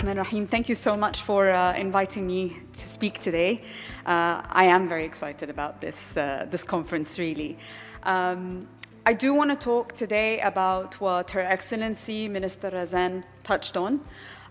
Rahim. Thank you so much for inviting me to speak today. I am very excited about this conference, really. I do want to talk today about what Her Excellency Minister Razan touched on.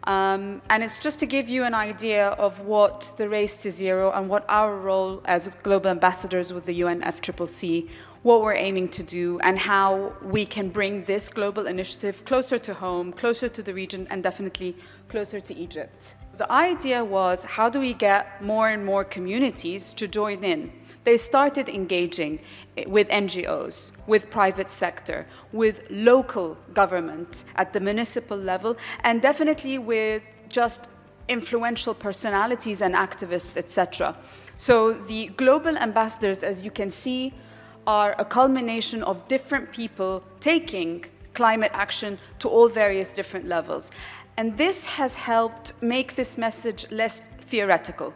And it's just to give you an idea of what the Race to Zero and what our role as global ambassadors with the UNFCCC, what we're aiming to do, and how we can bring this global initiative closer to home, closer to the region, and definitely closer to Egypt. The idea was, how do we get more and more communities to join in? They started engaging with NGOs, with private sector, with local government at the municipal level, and definitely with just influential personalities and activists, etc. So the global ambassadors, as you can see, are a culmination of different people taking climate action to all various different levels. And this has helped make this message less theoretical.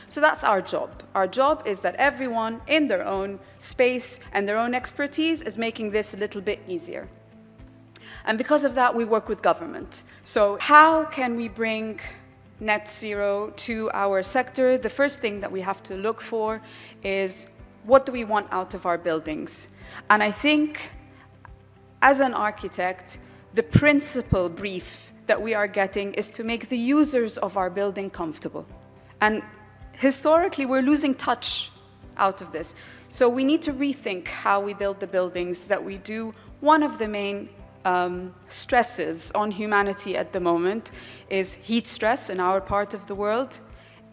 So that's our job. Our job is that everyone in their own space and their own expertise is making this a little bit easier. And because of that, we work with government. So how can we bring net zero to our sector? The first thing that we have to look for is, what do we want out of our buildings? And I think, as an architect, the principal brief that we are getting is to make the users of our building comfortable. And historically, we're losing touch out of this. So we need to rethink how we build the buildings that we do. One of the main stresses on humanity at the moment is heat stress in our part of the world,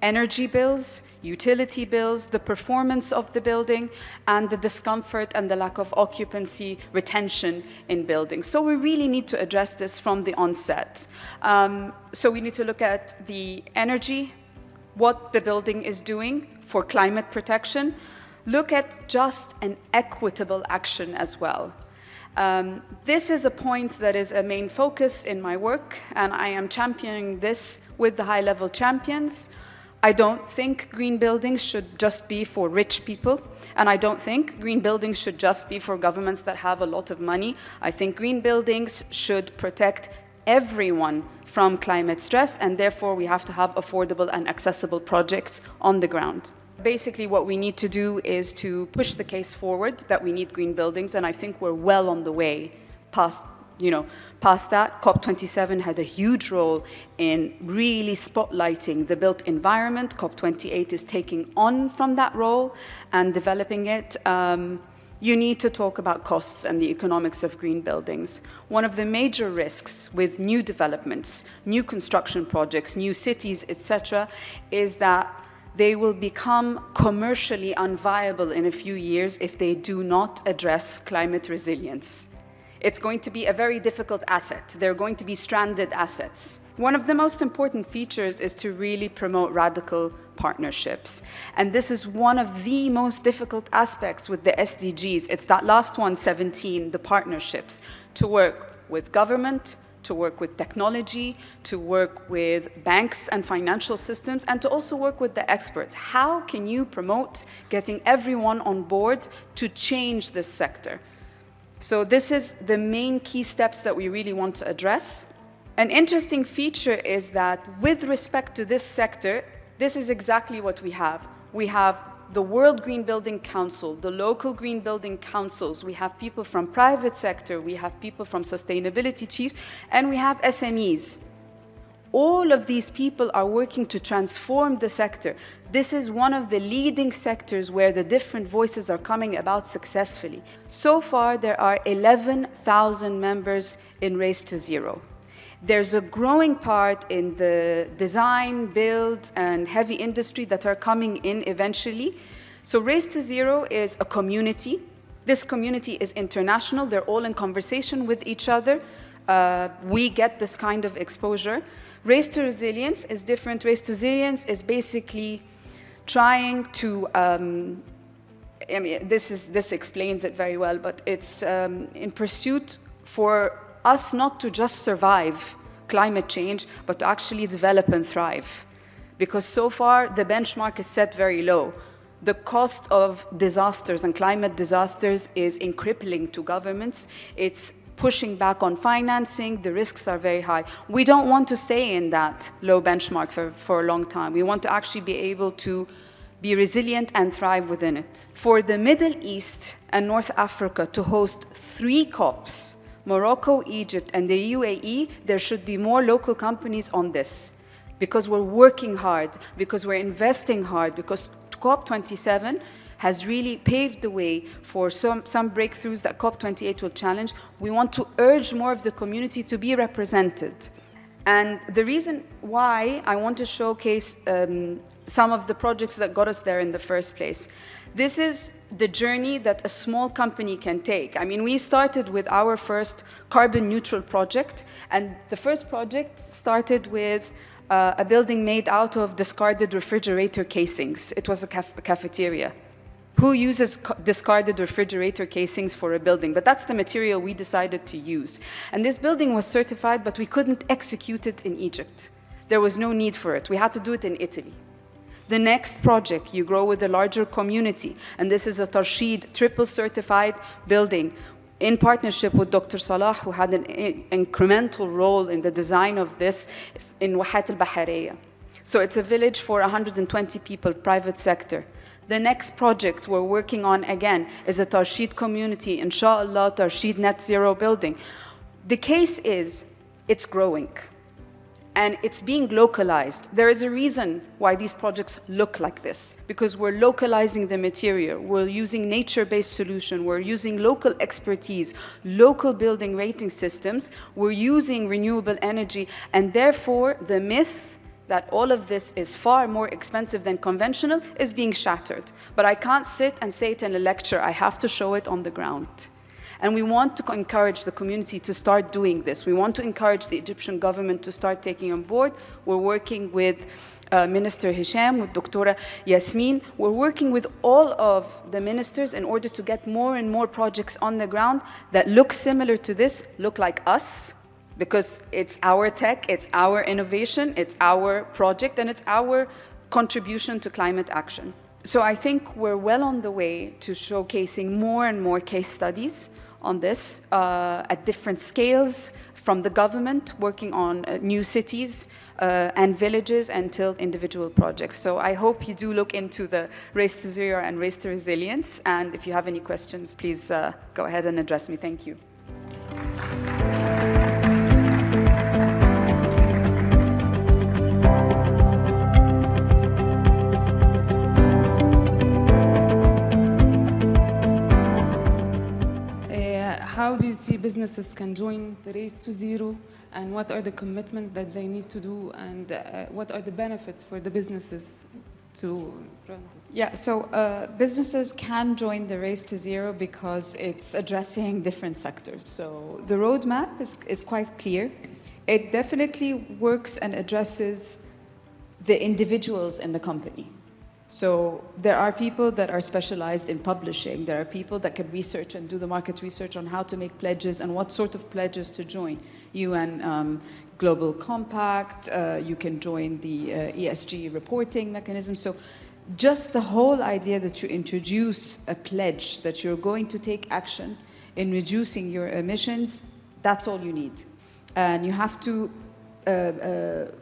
energy bills, utility bills, the performance of the building, and the discomfort and the lack of occupancy retention in buildings. So we really need to address this from the onset. So we need to look at the energy, what the building is doing for climate protection, look at just an equitable action as well. This is a point that is a main focus in my work, and I am championing this with the high-level champions. I don't think green buildings should just be for rich people, and I don't think green buildings should just be for governments that have a lot of money. I think green buildings should protect everyone from climate stress, and therefore we have to have affordable and accessible projects on the ground. Basically, what we need to do is to push the case forward that we need green buildings, and I think we're well on the way past that. COP27 had a huge role in really spotlighting the built environment. COP28 is taking on from that role and developing it. You need to talk about costs and the economics of green buildings. One of the major risks with new developments, new construction projects, new cities, etc., is that they will become commercially unviable in a few years if they do not address climate resilience. It's going to be a very difficult asset. They're going to be stranded assets. One of the most important features is to really promote radical partnerships. And this is one of the most difficult aspects with the SDGs. It's that last one, 17, the partnerships, to work with government, to work with technology, to work with banks and financial systems, and to also work with the experts. How can you promote getting everyone on board to change this sector? So this is the main key steps that we really want to address. An interesting feature is that with respect to this sector, this is exactly what we have. We have the World Green Building Council, the local green building councils, we have people from private sector, we have people from sustainability chiefs, and we have SMEs. All of these people are working to transform the sector. This is one of the leading sectors where the different voices are coming about successfully. So far, there are 11,000 members in Race to Zero. There's a growing part in the design, build, and heavy industry that are coming in eventually. So Race to Zero is a community. This community is international. They're all in conversation with each other. We get this kind of exposure. Race to Resilience is different. Race to Resilience is basically trying to, this explains it very well, but it's in pursuit for us not to just survive climate change, but to actually develop and thrive. Because so far, the benchmark is set very low. The cost of disasters and climate disasters is crippling to governments. It's pushing back on financing. The risks are very high. We don't want to stay in that low benchmark for a long time. We want to actually be able to be resilient and thrive within it. For the Middle East and North Africa to host 3 COPs, Morocco, Egypt, and the UAE, there should be more local companies on this, because we're working hard, because we're investing hard, because COP27 has really paved the way for some breakthroughs that COP28 will challenge. We want to urge more of the community to be represented. And the reason why I want to showcase some of the projects that got us there in the first place. This is the journey that a small company can take. I mean, we started with our first carbon neutral project, and the first project started with a building made out of discarded refrigerator casings. It was a cafeteria. Who uses discarded refrigerator casings for a building? But that's the material we decided to use. And this building was certified, but we couldn't execute it in Egypt. There was no need for it. We had to do it in Italy. The next project, you grow with a larger community, and this is a Tarshid triple certified building in partnership with Dr. Salah, who had an incremental role in the design of this in Wahat al-Bahariya. So it's a village for 120 people, private sector. The next project we're working on, again, is a Tarshid community, inshallah, Tarshid net zero building. The case is, it's growing. And it's being localized. There is a reason why these projects look like this, because we're localizing the material, we're using nature-based solution, we're using local expertise, local building rating systems, we're using renewable energy, and therefore the myth that all of this is far more expensive than conventional is being shattered. But I can't sit and say it in a lecture, I have to show it on the ground. And we want to encourage the community to start doing this. We want to encourage the Egyptian government to start taking on board. We're working with Minister Hisham, with Dr. Yasmin. We're working with all of the ministers in order to get more and more projects on the ground that look similar to this, look like us, because it's our tech, it's our innovation, it's our project, and it's our contribution to climate action. So I think we're well on the way to showcasing more and more case studies on this at different scales, from the government working on new cities and villages until individual projects. So I hope you do look into the Race to Zero and Race to Resilience. And if you have any questions, please go ahead and address me. Thank you. How do you see businesses can join the Race to Zero, and what are the commitments that they need to do, and what are the benefits for the businesses to run this? Yeah, so businesses can join the Race to Zero because it's addressing different sectors. So the roadmap is quite clear. It definitely works and addresses the individuals in the company. So there are people that are specialized in publishing. There are people that can research and do the market research on how to make pledges and what sort of pledges to join. UN Global Compact, you can join the ESG reporting mechanism. So just the whole idea that you introduce a pledge that you're going to take action in reducing your emissions, that's all you need. And you have to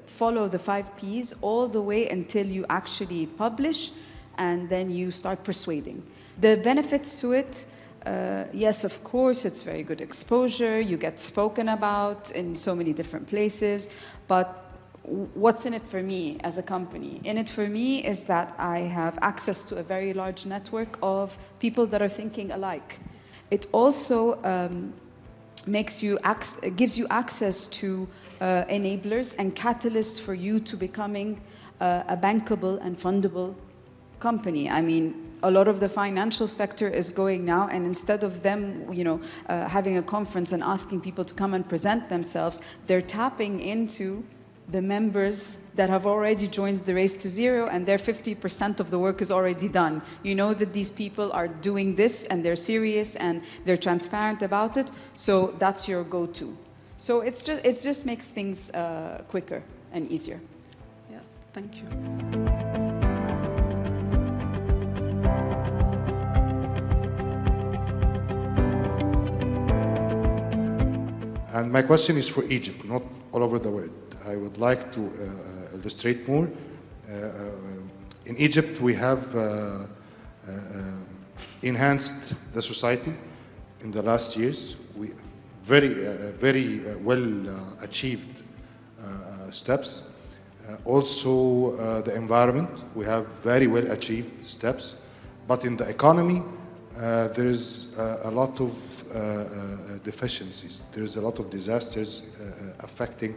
follow the 5 Ps all the way until you actually publish, and then you start persuading. The benefits to it, yes, of course, it's very good exposure. You get spoken about in so many different places. But what's in it for me as a company? In it for me is that I have access to a very large network of people that are thinking alike. It also gives you access to enablers and catalysts for you to becoming a bankable and fundable company. I mean, a lot of the financial sector is going now, and instead of them, having a conference and asking people to come and present themselves, they're tapping into the members that have already joined the Race to Zero, and their 50% of the work is already done. You know that these people are doing this, and they're serious, and they're transparent about it, so that's your go-to. So it just makes things quicker and easier. Yes, thank you. And my question is for Egypt, not all over the world. I would like to illustrate more. In Egypt, we have enhanced the society in the last years. We very well achieved steps. Also, the environment, we have very well achieved steps. But in the economy, there is a lot of deficiencies. There is a lot of disasters affected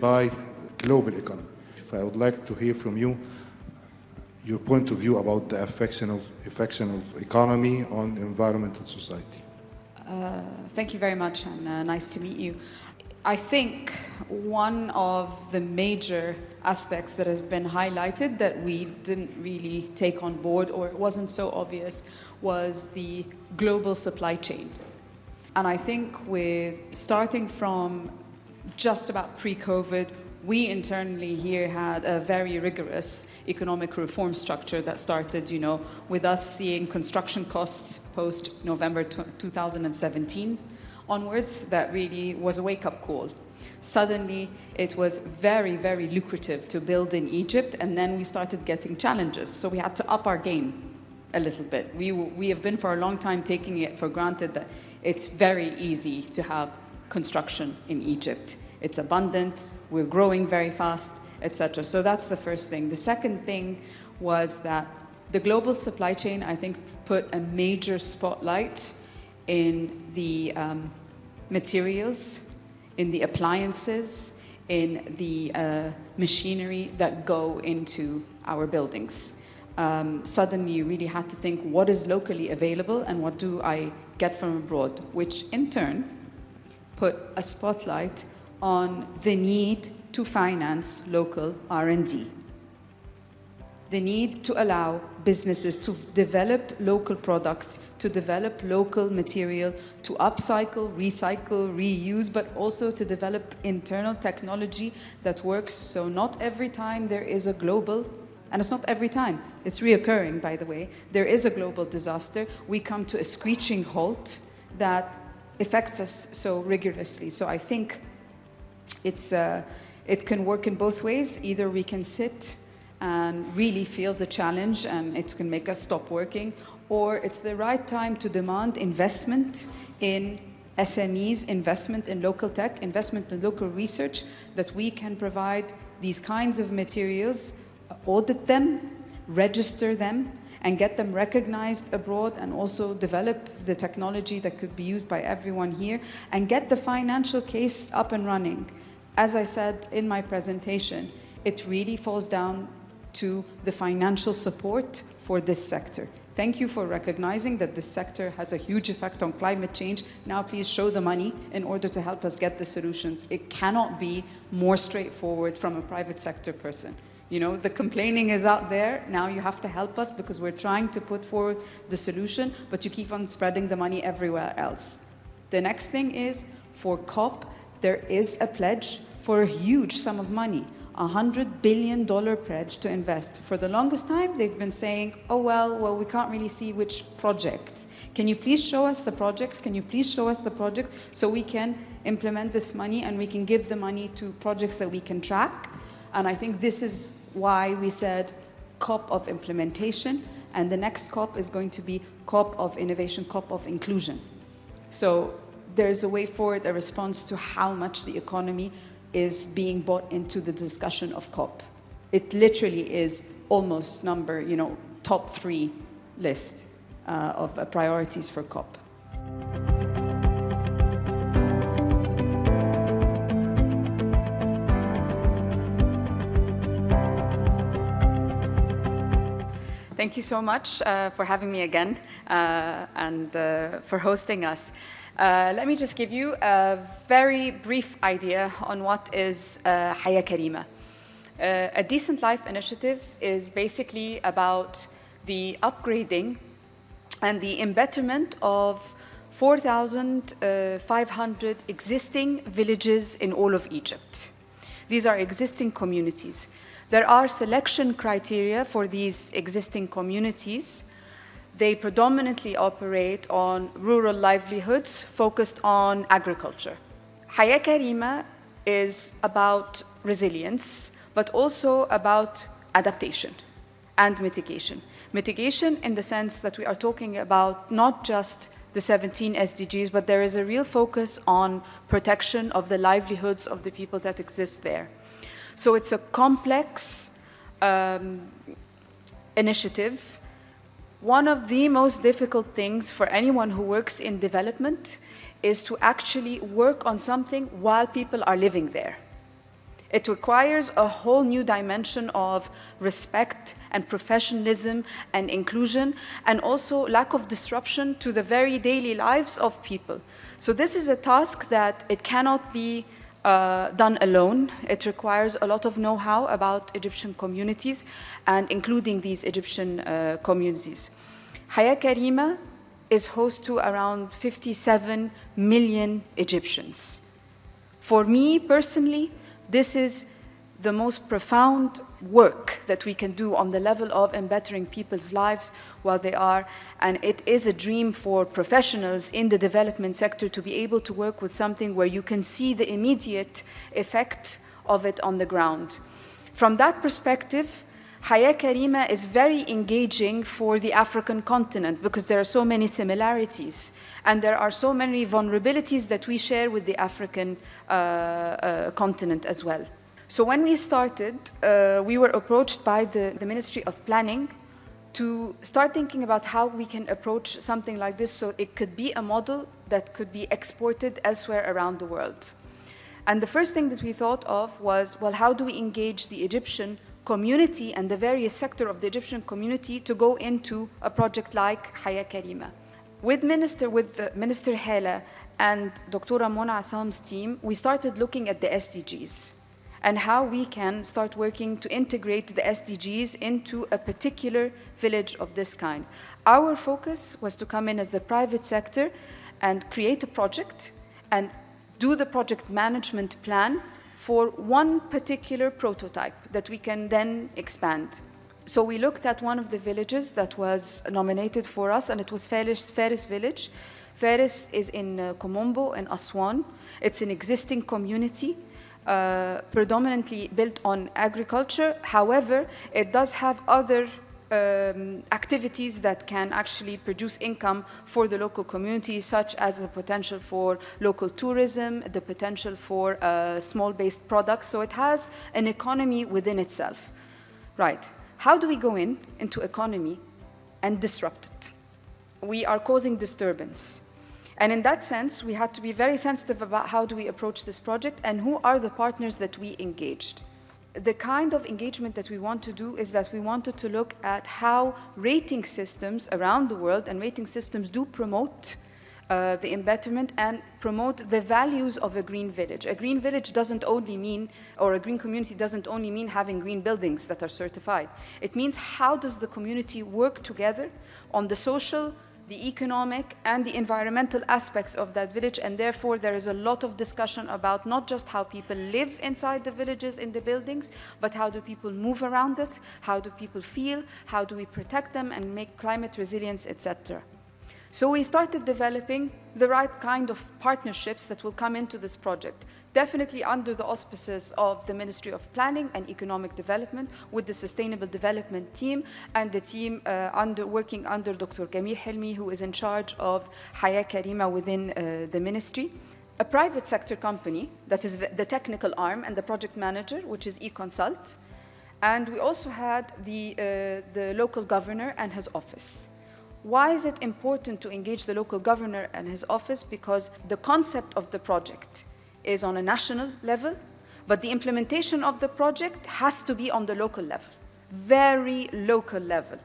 by global economy. If I would like to hear from you, your point of view about the affection of economy on environment and society. Thank you very much, and nice to meet you. I think one of the major aspects that has been highlighted that we didn't really take on board, or it wasn't so obvious, was the global supply chain. And I think with starting from just about pre-COVID, we internally here had a very rigorous economic reform structure that started, with us seeing construction costs post-November 2017 onwards. That really was a wake-up call. Suddenly, it was very, very lucrative to build in Egypt, and then we started getting challenges. So we had to up our game a little bit. We have been for a long time taking it for granted that it's very easy to have construction in Egypt. It's abundant, we're growing very fast, etc. So that's the first thing. The second thing was that the global supply chain, I think, put a major spotlight in the materials, in the appliances, in the machinery that go into our buildings. Suddenly you really had to think, what is locally available and what do I get from abroad? Which in turn put a spotlight on the need to finance local R&D. The need to allow businesses to develop local products, to develop local material, to upcycle, recycle, reuse, but also to develop internal technology that works. So not every time there is a global, and it's not every time, it's reoccurring, by the way, there is a global disaster, we come to a screeching halt that affects us so rigorously. So I think it can work in both ways. Either we can sit and really feel the challenge and it can make us stop working, or it's the right time to demand investment in SMEs, investment in local tech, investment in local research, that we can provide these kinds of materials, audit them, register them, and get them recognized abroad, and also develop the technology that could be used by everyone here, and get the financial case up and running. As I said in my presentation, it really falls down to the financial support for this sector. Thank you for recognizing that this sector has a huge effect on climate change. Now please show the money in order to help us get the solutions. It cannot be more straightforward from a private sector person. The complaining is out there. Now you have to help us because we're trying to put forward the solution, but you keep on spreading the money everywhere else. The next thing is, for COP, there is a pledge for a huge sum of money. $100 billion pledge to invest. For the longest time, they've been saying, oh, well, we can't really see which projects. Can you please show us the projects? Can you please show us the projects so we can implement this money and we can give the money to projects that we can track? And I think this is why we said COP of implementation, and the next COP is going to be COP of innovation, COP of inclusion. So there's a way forward, a response to how much the economy is being brought into the discussion of COP. It literally is almost top 3 list of priorities for COP. Thank you so much for having me again and for hosting us. Let me just give you a very brief idea on what is Haya Karima. A Decent Life initiative is basically about the upgrading and the embetterment of 4,500 existing villages in all of Egypt. These are existing communities. There are selection criteria for these existing communities They predominantly operate on rural livelihoods focused on agriculture. Haya Karima is about resilience, but also about adaptation and mitigation. Mitigation in the sense that we are talking about not just the 17 SDGs, but there is a real focus on protection of the livelihoods of the people that exist there. So it's a complex initiative. One of the most difficult things for anyone who works in development is to actually work on something while people are living there. It requires a whole new dimension of respect and professionalism and inclusion, and also lack of disruption to the very daily lives of people. So this is a task that it cannot be done alone. It requires a lot of know-how about Egyptian communities and including these Egyptian communities. Haya Karima is host to around 57 million Egyptians. For me personally, this is the most profound work that we can do on the level of bettering people's lives while they are, and it is a dream for professionals in the development sector to be able to work with something where you can see the immediate effect of it on the ground. From that perspective, Haya Karima is very engaging for the African continent because there are so many similarities and there are so many vulnerabilities that we share with the African continent as well. So when we started, we were approached by the Ministry of Planning to start thinking about how we can approach something like this so it could be a model that could be exported elsewhere around the world. And the first thing that we thought of was, well, how do we engage the Egyptian community and the various sector of the Egyptian community to go into a project like Haya Karima? With Minister Hala and Dr. Mona Assam's team, we started looking at the SDGs and how we can start working to integrate the SDGs into a particular village of this kind. Our focus was to come in as the private sector and create a project and do the project management plan for one particular prototype that we can then expand. So we looked at one of the villages that was nominated for us, and it was Faris village. Faris is in Komombo in Aswan. It's an existing community, predominantly built on agriculture. However, it does have other activities that can actually produce income for the local community, such as the potential for local tourism, the potential for small-based products. So it has an economy within itself. Right. How do we go into economy and disrupt it? We are causing disturbance. And in that sense, we had to be very sensitive about how do we approach this project and who are the partners that we engaged. The kind of engagement that we want to do is that we wanted to look at how rating systems around the world, and rating systems do promote the embetterment and promote the values of a green village. A green village doesn't only mean, or a green community doesn't only mean having green buildings that are certified. It means how does the community work together on the social, the economic, and the environmental aspects of that village, and therefore there is a lot of discussion about not just how people live inside the villages in the buildings, but how do people move around it, how do people feel, how do we protect them and make climate resilience, etc. So we started developing the right kind of partnerships that will come into this project, definitely under the auspices of the Ministry of Planning and Economic Development with the Sustainable Development team and the team working under Dr. Gamir Helmi, who is in charge of Haya Karima within the ministry. A private sector company, that is the technical arm, and the project manager, which is eConsult. And we also had the local governor and his office. Why is it important to engage the local governor and his office? Because the concept of the project is on a national level, but the implementation of the project has to be on the local level, very local level.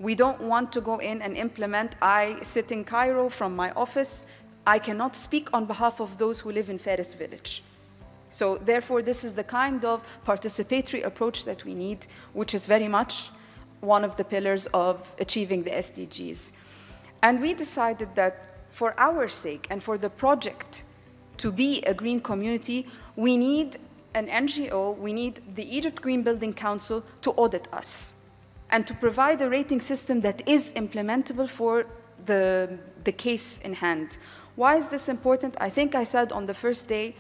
We don't want to go in and implement. I sit in Cairo from my office. I cannot speak on behalf of those who live in Faris village. So therefore, this is the kind of participatory approach that we need, which is very much one of the pillars of achieving the SDGs. And we decided that for our sake and for the project to be a green community, we need an NGO, we need the Egypt Green Building Council to audit us. and to provide a rating system that is implementable for the case in hand. Why is this important? I think I said on the first day,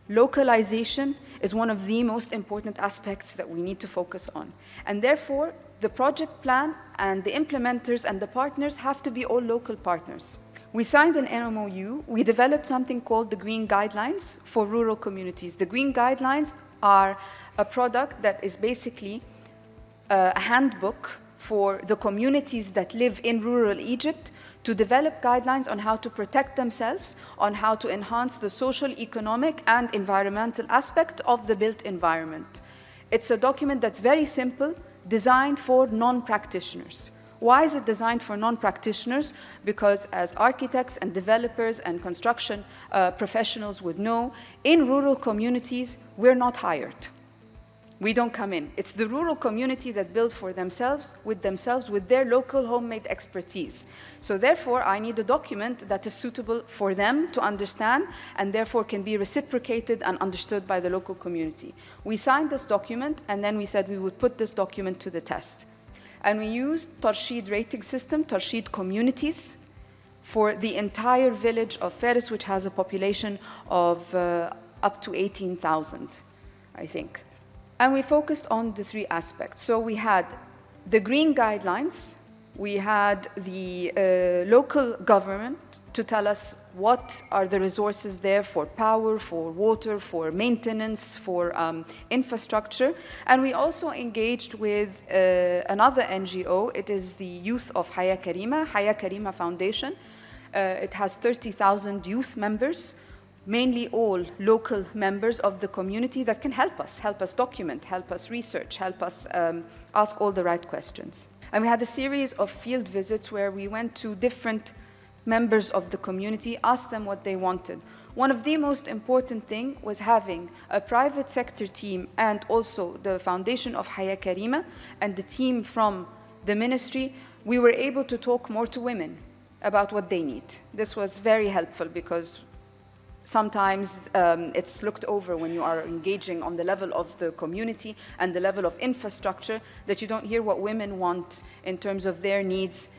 localization is one of the most important aspects that we need to focus on. And therefore, the project plan and the implementers and the partners have to be all local partners. We signed an MOU. We developed something called the Green Guidelines for rural communities. The Green Guidelines are a product that is basically a handbook for the communities that live in rural Egypt to develop guidelines on how to protect themselves, on how to enhance the social, economic, and environmental aspect of the built environment. It's a document that's very simple, designed for non-practitioners. Why is it designed for non-practitioners? Because as architects and developers and construction professionals would know, in rural communities, we're not hired. We don't come in. It's the rural community that build for themselves, with their local homemade expertise. So therefore, I need a document that is suitable for them to understand and therefore can be reciprocated and understood by the local community. We signed this document and then we said we would put this document to the test. And we used Tarshid rating system, Tarshid communities, for the entire village of Faris, which has a population of up to 18,000, I think. And we focused on the three aspects. So we had the green guidelines, we had the local government to tell us what are the resources there for power, for water, for maintenance, for infrastructure. And we also engaged with another NGO. It is the youth of Haya Karima Foundation. It has 30,000 youth members, mainly all local members of the community that can help us document, help us research, help us ask all the right questions. And we had a series of field visits where we went to different members of the community, asked them what they wanted. One of the most important things was having a private sector team and also the foundation of Haya Karima and the team from the ministry. We were able to talk more to women about what they need. This was very helpful because sometimes it's looked over when you are engaging on the level of the community and the level of infrastructure, that you don't hear what women want in terms of their needs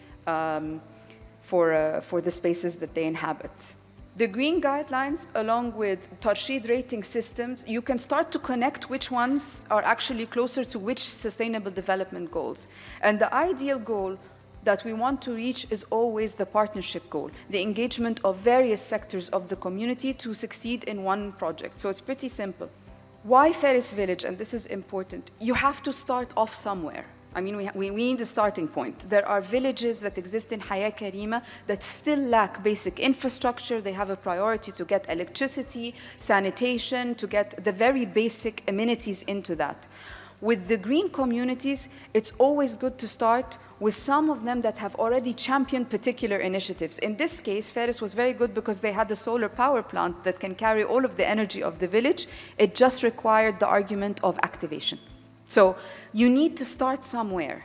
for the spaces that they inhabit. The green guidelines, along with Tarshid rating systems, you can start to connect which ones are actually closer to which sustainable development goals. And the ideal goal that we want to reach is always the partnership goal, the engagement of various sectors of the community to succeed in one project. So it's pretty simple. Why Faris Village? And this is important. You have to start off somewhere. I mean, we need a starting point. There are villages that exist in Haya Karima that still lack basic infrastructure. They have a priority to get electricity, sanitation, to get the very basic amenities into that. With the green communities, it's always good to start with some of them that have already championed particular initiatives. In this case, Faris was very good because they had a solar power plant that can carry all of the energy of the village. It just required the argument of activation. So you need to start somewhere.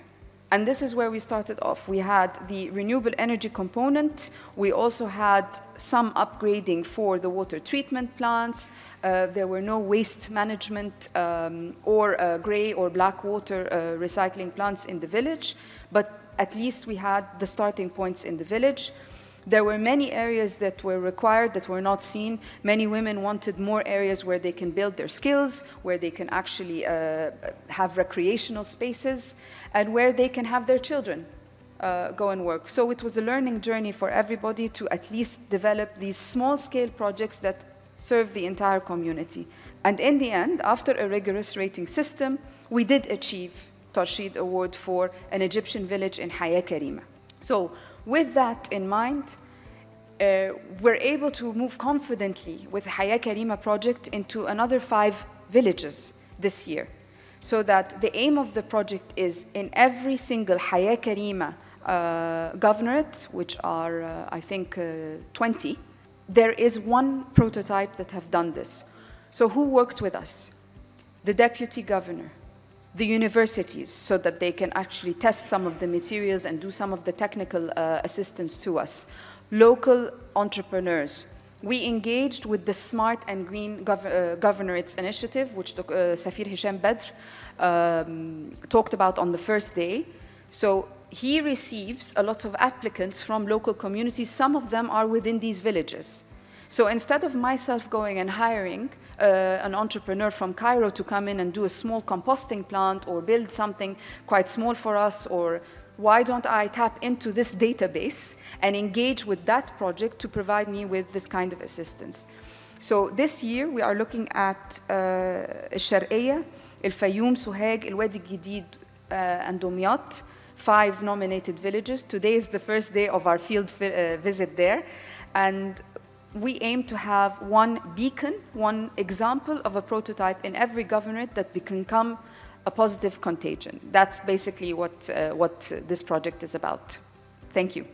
And this is where we started off. We had the renewable energy component. We also had some upgrading for the water treatment plants. There were no waste management or gray or black water recycling plants in the village, but at least we had the starting points in the village. There were many areas that were required that were not seen. Many women wanted more areas where they can build their skills, where they can actually have recreational spaces, and where they can have their children go and work. So it was a learning journey for everybody to at least develop these small-scale projects that serve the entire community. And in the end, after a rigorous rating system, we did achieve Tarshid Award for an Egyptian village in Haya Karima. So with that in mind, we're able to move confidently with the Haya Karima project into another 5 villages this year. So that the aim of the project is in every single Haya Karima governorate, which are, I think, 20, there is one prototype that have done this. So who worked with us? The deputy governor, the universities, so that they can actually test some of the materials and do some of the technical assistance to us. Local entrepreneurs. We engaged with the Smart and Green Governorates Initiative, which Safir Hisham Badr talked about on the first day. So he receives a lot of applicants from local communities. Some of them are within these villages. So instead of myself going and hiring an entrepreneur from Cairo to come in and do a small composting plant or build something quite small for us, or why don't I tap into this database and engage with that project to provide me with this kind of assistance? So this year we are looking at الشرقية, الفيوم, سوهاج, الوادي الجديد, and دمياط, 5 nominated villages. Today is the first day of our field visit there. And we aim to have one beacon, one example of a prototype in every governorate that can become a positive contagion. That's basically what this project is about. Thank you.